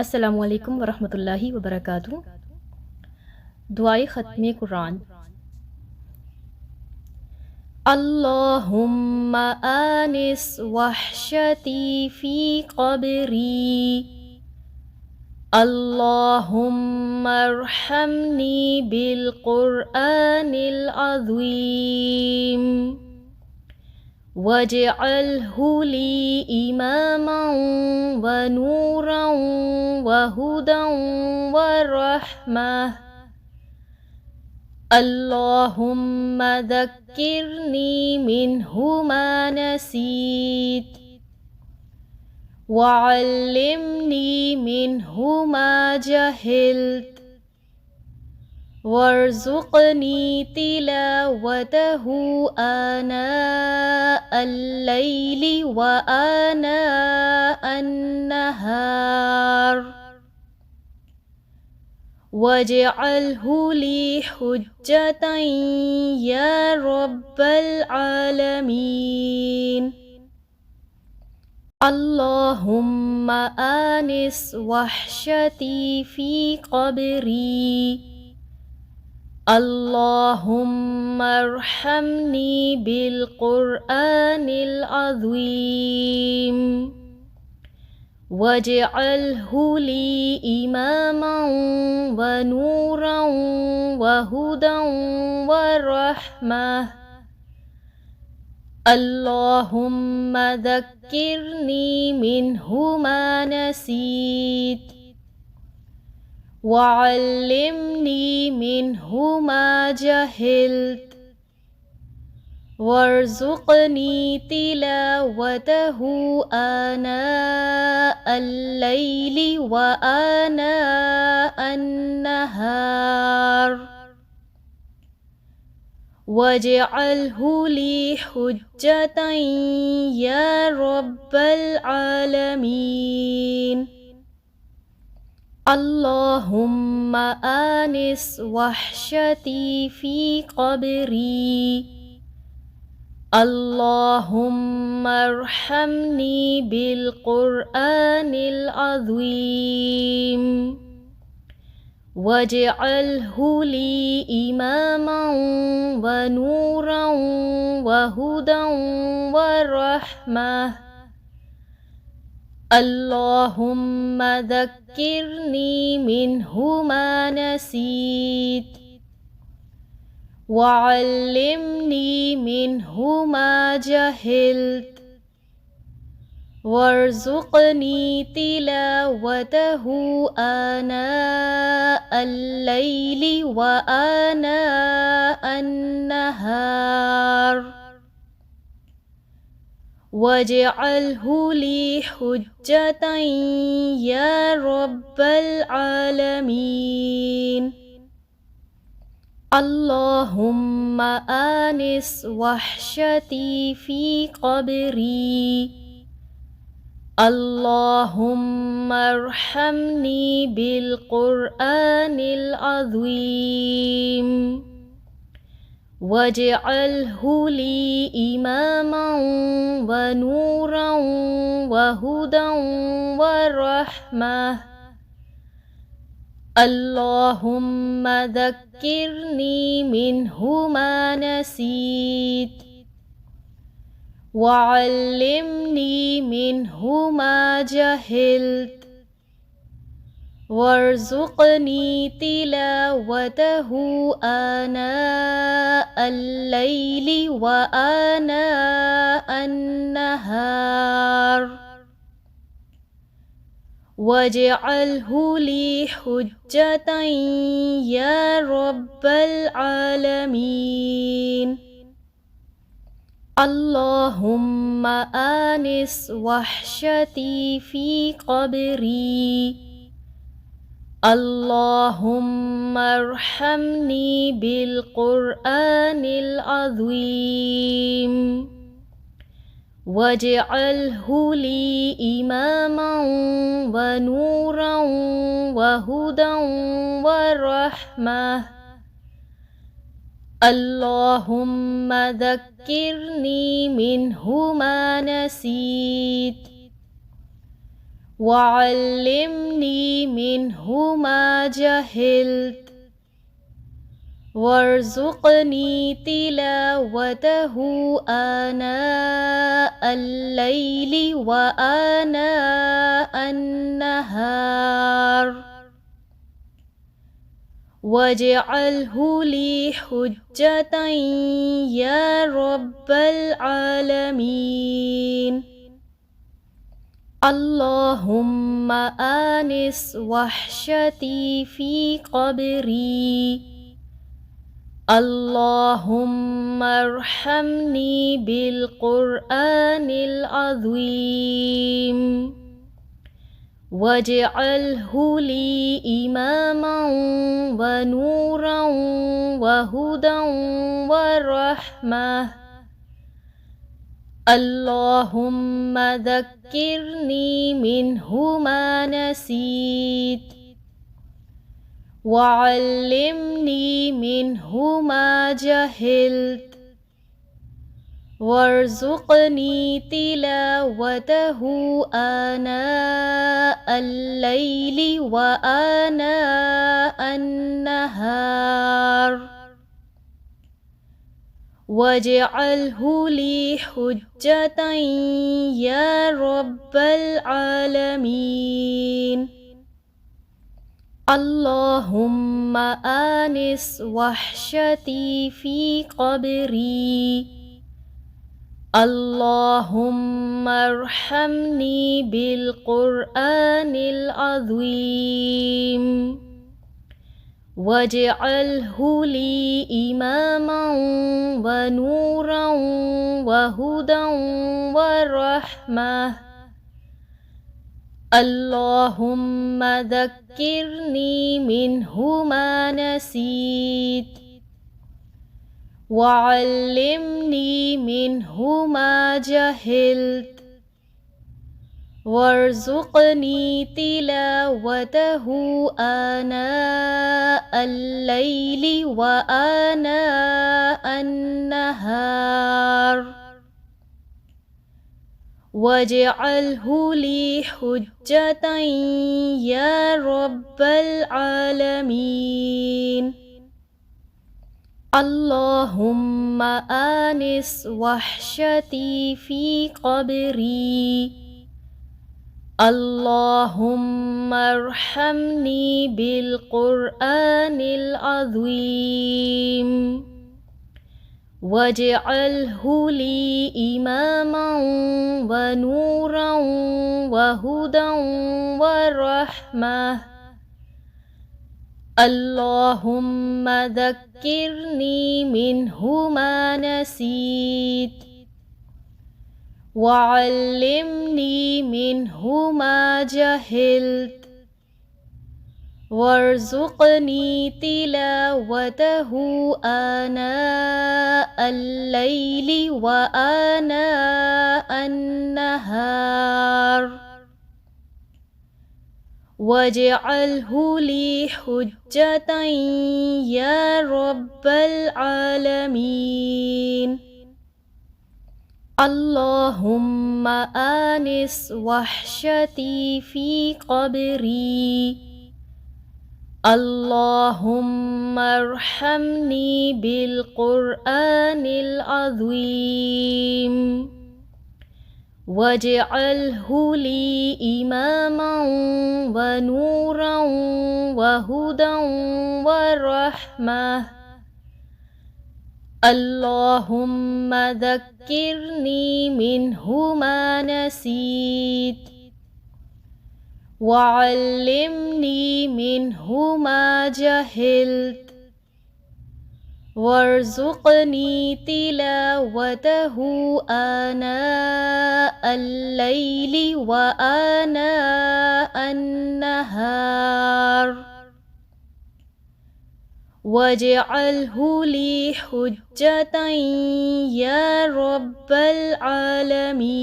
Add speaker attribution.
Speaker 1: अस्सलामु अलैकुम वरहमतुल्लाहि वबरकातुहू। दुआए ख़त्मे कुरान। अल्लाहुम्मा आनिस वहशती फ़ी क़ब्री, अल्लाहुम्मा अर्हमनी बिल क़ुरआनिल अज़ीम, वजअलहु ली इमामन व नूरन व हुदन व रहमह। अल्लाहुम्मा ज़क्किरनी मिन्हु मा नसीत, वअल्लिमनी मिन्हु मा जहिल्त, वर्ज़ुक़नी तिलावतहु आना अल-लैलि व आना अन-नहार, वजअलहु ली हुज्जतन या रब्बल आलमीन। अल्लाहुम्मा आनिस वहशती फ़ी क़ब्री, अल्लाहुम्मा अर्हमनी बिल क़ुरआनिल अज़ीम, वजअलहु ली इमामन व नूरन व हुदन व रहमह। अल्लाहुम्मा ज़क्किरनी मिन्हु मा नसीत, वअल्लिमनी मिन्हु मा जहिल्त, वर्ज़ुक़नी तिलावतहु आना अल-लैलि व आना अन-नहार, वजअलहु ली हुज्जतन या रब्बल आलमीन। अल्लाहुम्मा आनिस वहशती फ़ी क़ब्री, अल्लाहुम्मा अर्हमनी बिल क़ुरआनिल अज़ीम, वजअलहु ली इमामन व नूरन व हुदन व रहमह। अल्लाहुम्मा ज़क्किरनी मिन्हु मा नसीत, वअल्लिमनी मिन्हु मा जहिल्त, वर्ज़ुक़नी तिलावतहु आना अल-लैलि व आना अन-नहार, वजअलहु ली हुज्जतन या रब्बल आलमीन। अल्लाहुम्मा आनिस वहशती फ़ी क़ब्री, अल्लाहुम्मा अर्हमनी बिल क़ुरआनिल अज़ीम, वजअलहु ली इमामन व नूरन व हुदन व रहमह। अल्लाहुम्मा ज़क्किरनी मिन्हु मा नसीत, वअल्लिमनी मिन्हु मा जहिल्त, वर्ज़ुक़नी तिलावतहु आना अल-लैलि व आना अन-नहार, वजअलहु ली हुज्जतन या रब्बल आलमीन। अल्लाहुम्मा आनिस वहशती फ़ी क़ब्री, अल्लाहुम्मा अर्हमनी बिल क़ुरआनिल अज़ीम, वजअलहु ली इमामन व नूरन व हुदन व रहमह। अल्लाहुम्मा ज़क्किरनी मिन्हु मा नसीत, وعلمني منه ما جهلت وارزقني تلاوته آناء الليل وآناء النهار واجعله لي حجة يا رب العالمين. اللهم آنس وحشتي في قبري. اللهم ارحمني بالقرآن العظيم واجعله لي إماما ونورا وهدى ورحمة. اللهم ذكرني منه ما نسيت وعلمني منه ما جهلت وارزقني تلاوته آناء الليل وآناء النهار واجعله لي حجة يا رب العالمين. اللهم آنس وحشتي في قبري. اللهم ارحمني بالقرآن العظيم واجعله لي إماما ونورا وهدى ورحمة. اللهم ذكرني منه ما نسيت وعلمني منه ما جهلت وارزقني تلاوته آناء الليل وآناء النهار واجعله لي حجة يا رب العالمين. اللهم آنس وحشتي في قبري. اللهم ارحمني بالقرآن العظيم واجعله لي إماما ونورا وهدى ورحمة. اللهم ذكرني منه ما نسيت وعلمني منه ما جهلت وارزقني تلاوته آناء الليل وآناء النهار واجعله لي حجة يا رب العالمين. اللهم آنس وحشتي في قبري. اللهم ارحمني بالقرآن العظيم واجعله لي إماما ونورا وهدى ورحمة. اللهم ذكرني منه ما نسيت وعلمني منه ما جهلت وارزقني تلاوته آناء الليل وآناء النهار واجعله لي حجة يا رب العالمين.